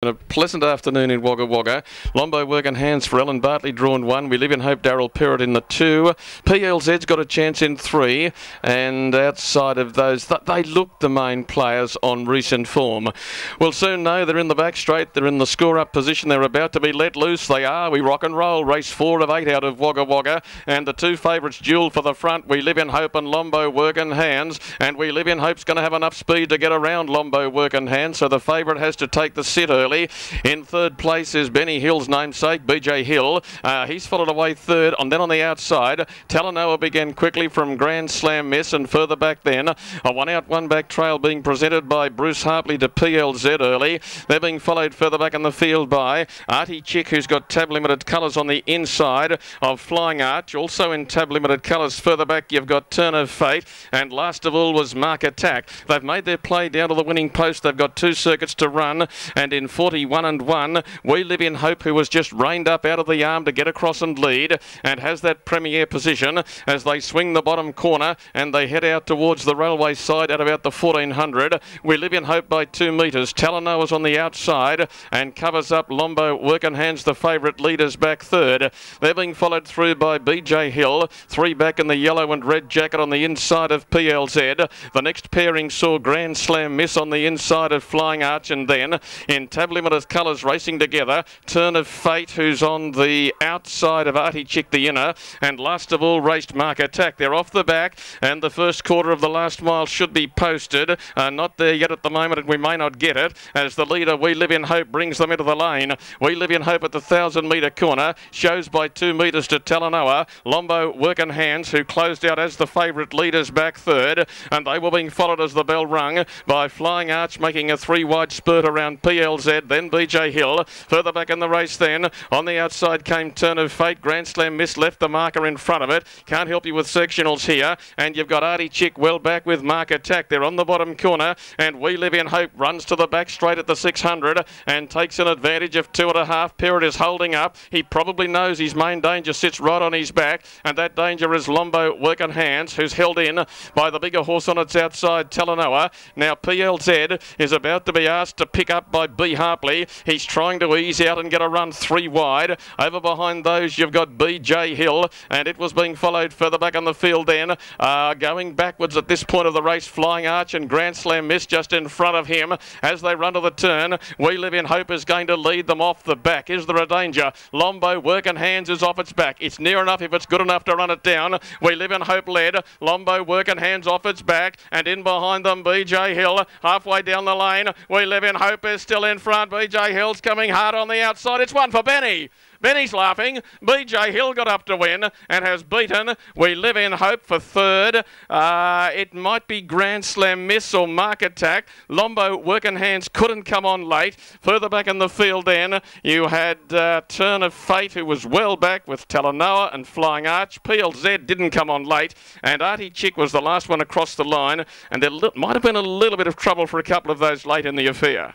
A pleasant afternoon in Wagga Wagga. Lombo working hands for Ellen Bartley drawn 1. We Live in Hope Darrell Perrott in the 2. PLZ's got a chance in 3. And outside of those, they look the main players on recent form. We'll soon know they're in the back straight. They're in the score-up position. They're about to be let loose. They are. We rock and roll. Race 4 of 8 out of Wagga Wagga. And the 2 favourites duel for the front. We Live in Hope and Lombo working hands. And We Live in Hope's going to have enough speed to get around Lombo working hands. So the favourite has to take the sit early. In third place is Benny Hill's namesake, BJ Hill. He's followed away third, and then on the outside, Talanoa began quickly from Grand Slam Miss, and further back then, a one out, one back trail being presented by Bruce Hartley to PLZ early. They're being followed further back in the field by Artie Chick, who's got tab limited colours on the inside of Flying Arch. Also in tab limited colours further back, you've got Turn of Fate, and last of all was Mark Attack. They've made their play down to the winning post. They've got 2 circuits to run, and in 41 and 1, We Live in Hope, who was just reined up out of the arm to get across and lead, and has that premier position as they swing the bottom corner and they head out towards the railway side at about the 1400. We Live in Hope by 2 metres. Talanoa's on the outside and covers up Lombo working hands, the favourite leaders back third. They're being followed through by BJ Hill, 3 back in the yellow and red jacket on the inside of PLZ. The next pairing saw Grand Slam Miss on the inside of Flying Arch, and then in tab limited colours racing together, Turn of Fate, who's on the outside of Artie Chick, the inner, and last of all raced Mark Attack. They're off the back, and the first quarter of the last mile should be posted. Not there yet at the moment, and we may not get it, as the leader We Live in Hope brings them into the lane. We Live in Hope at the 1,000 metre corner, shows by 2 metres to Talanoa. Lombo working hands, who closed out as the favourite leaders back third, and they were being followed as the bell rung by Flying Arch, making a 3-wide spurt around PLZ, then BJ Hill. Further back in the race then, on the outside came Turn of Fate. Grand Slam Miss left the marker in front of it. Can't help you with sectionals here. And you've got Artie Chick well back with Mark Attack. They're on the bottom corner, and We Live in Hope runs to the back straight at the 600 and takes an advantage of 2.5. Perrott is holding up. He probably knows his main danger sits right on his back, and that danger is Lombo working hands, who's held in by the bigger horse on its outside, Talanoa. Now PLZ is about to be asked to pick up by B. Hartley. He's trying to ease out and get a run 3 wide. Over behind those, you've got BJ Hill, and it was being followed further back on the field then. Going backwards at this point of the race, Flying Arch and Grand Slam Miss just in front of him as they run to the turn. We Live in Hope is going to lead them off the back. Is there a danger? Lombo working hands is off its back. It's near enough if it's good enough to run it down. We Live in Hope led. Lombo working hands off its back, and in behind them, BJ Hill. Halfway down the lane, We Live in Hope is still in front. BJ Hill's coming hard on the outside. It's one for Benny. Benny's laughing. BJ Hill got up to win and has beaten We Live in Hope for third. It might be Grand Slam Miss or Mark Attack. Lombo working hands couldn't come on late. Further back in the field then, you had Turn of Fate, who was well back with Talanoa and Flying Arch. PLZ didn't come on late, and Artie Chick was the last one across the line, and there might have been a little bit of trouble for a couple of those late in the affair.